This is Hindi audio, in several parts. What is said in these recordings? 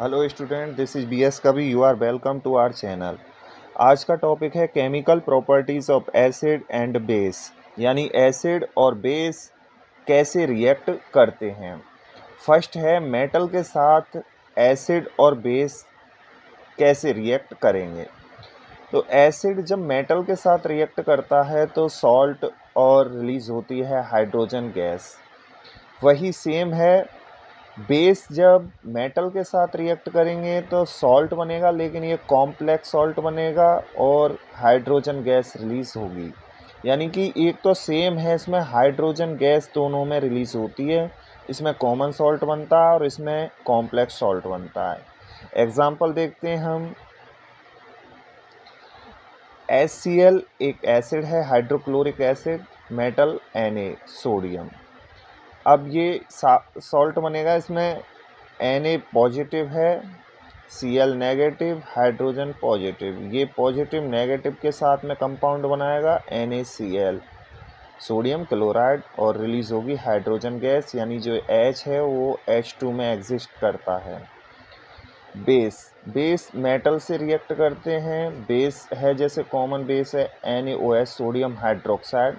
Hello student, this is B S Kavi. You are welcome to our channel. आज का टॉपिक है chemical properties of acid and base, यानी एसिड और बेस कैसे रिएक्ट करते हैं। फर्स्ट है मेटल के साथ एसिड और बेस कैसे रिएक्ट करेंगे। तो एसिड जब मेटल के साथ रिएक्ट करता है तो सॉल्ट और रिलीज होती है हाइड्रोजन गैस। वही सेम है, बेस जब मेटल के साथ रिएक्ट करेंगे तो सॉल्ट बनेगा, लेकिन ये कॉम्प्लेक्स सॉल्ट बनेगा और हाइड्रोजन गैस रिलीज होगी। यानी कि एक तो सेम है, इसमें हाइड्रोजन गैस दोनों में रिलीज होती है। इसमें कॉमन सॉल्ट बनता है और इसमें कॉम्प्लेक्स सॉल्ट बनता है। एग्जाम्पल देखते हैं हम। HCl एक एसिड है, hydrochloric acid, metal Na sodium. अब ये सॉल्ट बनेगा, इसमें Na पॉजिटिव है, Cl नेगेटिव, हाइड्रोजन पॉजिटिव। ये पॉजिटिव नेगेटिव के साथ में कंपाउंड बनाएगा NaCl, सोडियम क्लोराइड, और रिलीज होगी हाइड्रोजन गैस, यानी जो H है वो H2 में एग्जिस्ट करता है। बेस मेटल से रिएक्ट करते हैं। बेस है, जैसे कॉमन बेस है NaOH, sodium hydroxide,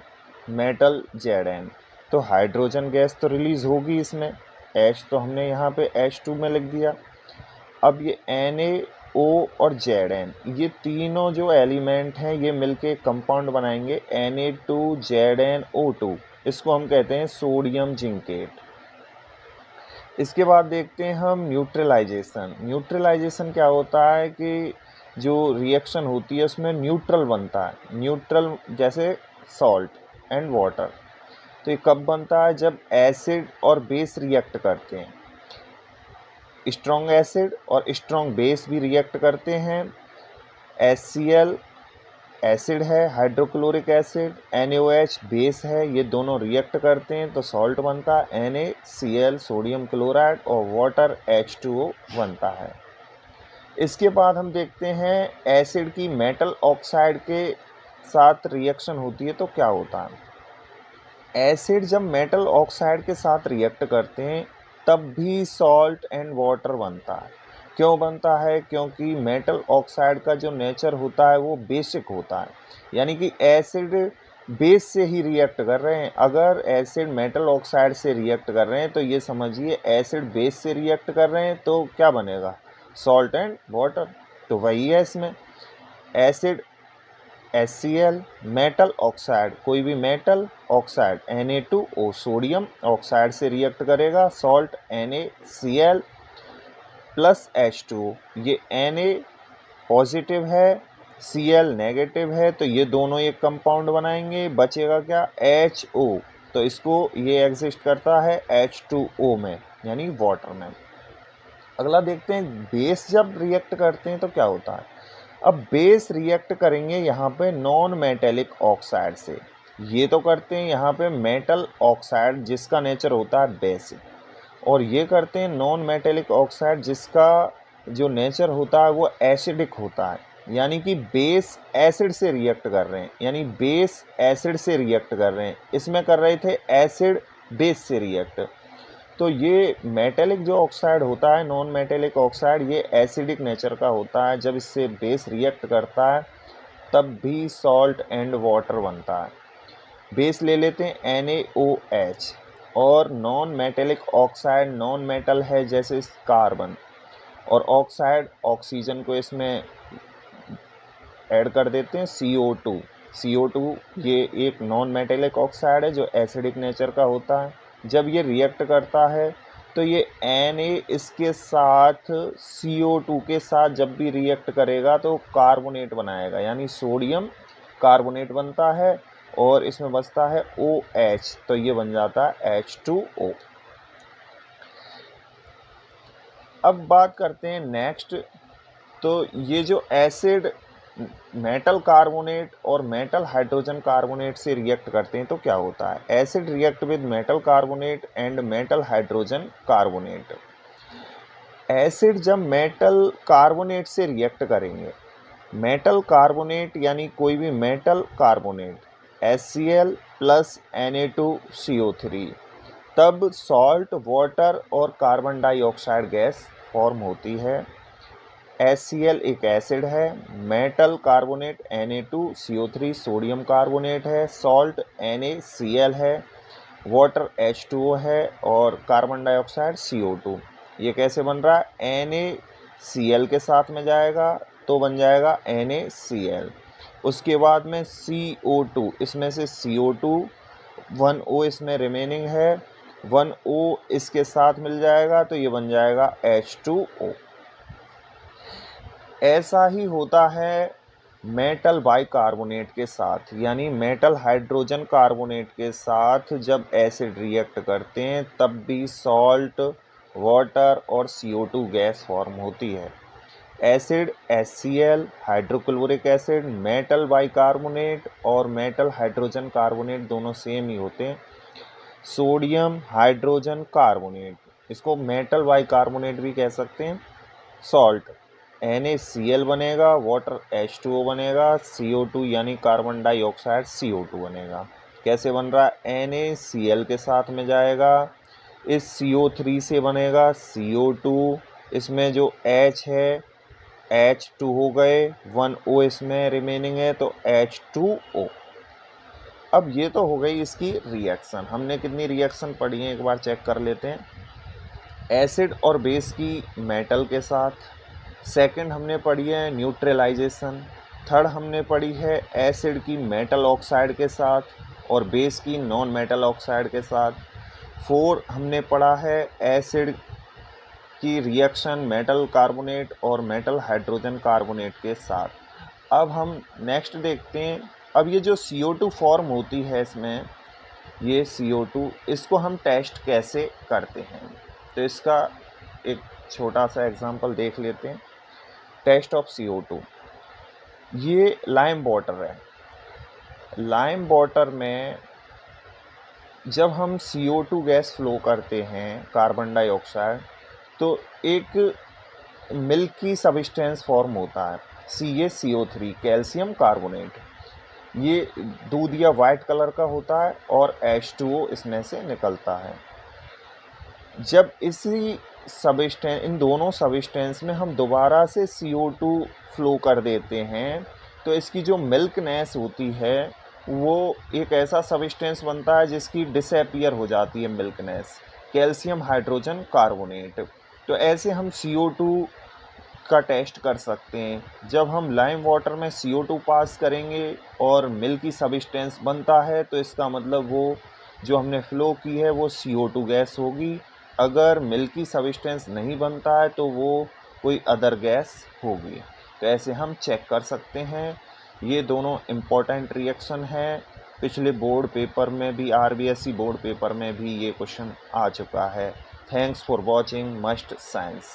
metal Zn। तो हाइड्रोजन गैस तो रिलीज होगी इसमें, H तो हमने यहाँ पे H2 में लिख दिया। अब ये NaO और Zn, ये तीनों जो एलिमेंट हैं ये मिलके कंपाउंड बनाएंगे Na2ZnO2। इसको हम कहते हैं सोडियम जिंकेट। इसके बाद देखते हैं हम न्यूट्रलाइजेशन। न्यूट्रलाइजेशन क्या होता है कि जो रिएक्शन होती है उसमें न्यूट्रल बनता है। न्यूट्रल जैसे सॉल्ट एंड वाटर। तो ये कब बनता है? जब एसिड और बेस रिएक्ट करते हैं। स्ट्रॉन्ग एसिड और स्ट्रॉन्ग बेस भी रिएक्ट करते हैं। HCl एसिड है, हाइड्रोक्लोरिक एसिड, NaOH बेस है, ये दोनों रिएक्ट करते हैं तो सॉल्ट बनता है NaCl, सोडियम क्लोराइड, और वाटर H2O बनता है। इसके बाद हम देखते हैं एसिड की मेटल ऑक्साइड के साथ रिएक्शन होती है तो क्या होता है। एसिड जब मेटल ऑक्साइड के साथ रिएक्ट करते हैं तब भी सॉल्ट एंड वाटर बनता है। क्यों बनता है? क्योंकि मेटल ऑक्साइड का जो नेचर होता है वो बेसिक होता है, यानी कि एसिड बेस से ही रिएक्ट कर रहे हैं। अगर एसिड मेटल ऑक्साइड से रिएक्ट कर रहे हैं तो ये समझिए एसिड बेस से रिएक्ट कर रहे हैं तो क्या बनेगा? Salt and water. तो वही है इसमें, एसिड HCl, मेटल ऑक्साइड, कोई भी metal oxide Na2O, sodium oxide से रिएक्ट करेगा, सॉल्ट NaCl प्लस H2O। ये Na पॉजिटिव है, Cl नेगेटिव है, तो ये दोनों एक कंपाउंड बनाएंगे। बचेगा क्या? HO। तो इसको ये एग्जिस्ट करता है H2O में, यानी वाटर में। अगला देखते हैं, बेस जब रिएक्ट करते हैं तो क्या होता है। अब बेस रिएक्ट करेंगे यहाँ पे नॉन मेटेलिक ऑक्साइड से। ये तो करते हैं यहाँ पे मेटल ऑक्साइड जिसका नेचर होता है बेसिक, और ये करते हैं नॉन मेटेलिक ऑक्साइड जिसका जो नेचर होता है वो एसिडिक होता है। यानी कि बेस एसिड से रिएक्ट कर रहे हैं, यानी बेस एसिड से रिएक्ट कर रहे हैं। इसमें कर रहे थे एसिड बेस से रिएक्ट। तो ये मेटेलिक जो ऑक्साइड होता है, नॉन मेटेलिक ऑक्साइड, ये एसिडिक नेचर का होता है। जब इससे बेस रिएक्ट करता है तब भी सॉल्ट एंड वाटर बनता है। बेस ले लेते हैं NaOH, और non metallic oxide, non metal है जैसे कार्बन, और ऑक्साइड ऑक्सीजन को इसमें ऐड कर देते हैं CO2। CO2 ये एक नॉन मेटेलिक ऑक्साइड है जो एसिडिक नेचर का होता है। जब ये रिएक्ट करता है तो ये Na इसके साथ CO2 के साथ जब भी रिएक्ट करेगा तो कार्बोनेट बनाएगा, यानी सोडियम कार्बोनेट बनता है, और इसमें बचता है OH, तो ये बन जाता है H2O। अब बात करते हैं नेक्स्ट। तो ये जो एसिड मेटल कार्बोनेट और मेटल हाइड्रोजन कार्बोनेट से रिएक्ट करते हैं तो क्या होता है। Acid react with metal carbonate and metal hydrogen carbonate. Acid जब मेटल कार्बोनेट से रिएक्ट करेंगे, मेटल कार्बोनेट यानी कोई भी metal carbonate HCl plus Na2CO3, तब सॉल्ट, वाटर और कार्बन डाइऑक्साइड गैस फॉर्म होती है। HCl एक एसिड है, metal carbonate Na2CO3 sodium carbonate है, सॉल्ट NaCl है, वाटर H2O है और कार्बन डाइऑक्साइड CO2। ये कैसे बन रहा है? NaCl के साथ में जाएगा तो बन जाएगा NaCl। उसके बाद में CO2, इसमें से CO2 1O इसमें रिमेनिंग है, 1O इसके साथ मिल जाएगा तो ये बन जाएगा H2O। ऐसा ही होता है मेटल बाइकार्बोनेट के साथ, यानी मेटल हाइड्रोजन कार्बोनेट के साथ जब एसिड रिएक्ट करते हैं तब भी सॉल्ट, वाटर और CO2 गैस फॉर्म होती है। Acid HCl, hydrochloric acid, metal bicarbonate और मेटल हाइड्रोजन कार्बोनेट दोनों सेम ही होते हैं। सोडियम हाइड्रोजन कार्बोनेट, इसको मेटल बाइकार्बोनेट भी कह सकते हैं। सॉल्ट NaCl बनेगा, वाटर H2O बनेगा, CO2 यानी कार्बन डाइऑक्साइड CO2 बनेगा। कैसे बन रहा है? NaCl के साथ में जाएगा, इस CO3 से बनेगा CO2, इसमें जो H है H2 हो गए, 1O इसमें रिमेनिंग है तो H2O। अब ये तो हो गई इसकी रिएक्शन। हमने कितनी रिएक्शन पढ़ी है एक बार चेक कर लेते हैं। एसिड और बेस की मेटल के साथ, सेकंड हमने पढ़ी है न्यूट्रलाइजेशन, थर्ड हमने पढ़ी है एसिड की मेटल ऑक्साइड के साथ और बेस की नॉन मेटल ऑक्साइड के साथ, फोर हमने पढ़ा है एसिड की रिएक्शन मेटल कार्बोनेट और मेटल हाइड्रोजन कार्बोनेट के साथ। अब हम नेक्स्ट देखते हैं, अब ये जो CO2 फॉर्म होती है इसमें, ये CO2, इसको हम टेस्ट कैसे करते हैं, तो इसका एक छोटा सा एग्जांपल देख लेते हैं। टेस्ट ऑफ CO2, ये लाइम वाटर है। लाइम वाटर में जब हम CO2 गैस फ्लो करते हैं, कार्बन डाइऑक्साइड, तो एक मिल्की सब्सटेंस फॉर्म होता है CaCO3, कैल्शियम कार्बोनेट। ये दूध या वाइट कलर का होता है और H2O इसमें से निकलता है। जब इसी सबस्टेंस, इन दोनों सबस्टेंस में हम दोबारा से CO2 फ्लो कर देते हैं तो इसकी जो मिल्कनेस होती है वो एक ऐसा सबस्टेंस बनता है जिसकी डिसअपीयर हो जाती है मिल्कनेस, कैल्शियम हाइड्रोजन कार्बोनेट। तो ऐसे हम CO2 का टेस्ट कर सकते हैं। जब हम लाइम वाटर में CO2 पास करेंगे और मिल्की सब्सटेंस बनता है तो इसका मतलब वो जो हमने फ्लो की है वो CO2 गैस होगी। अगर मिल्की सब्सटेंस नहीं बनता है तो वो कोई अदर गैस होगी। तो ऐसे हम चेक कर सकते हैं। ये दोनों इम्पॉर्टेंट रिएक्शन है। पिछले बोर्ड पेपर में भी, RBSC बोर्ड पेपर में भी ये क्वेश्चन आ चुका है। Thanks for watching must science.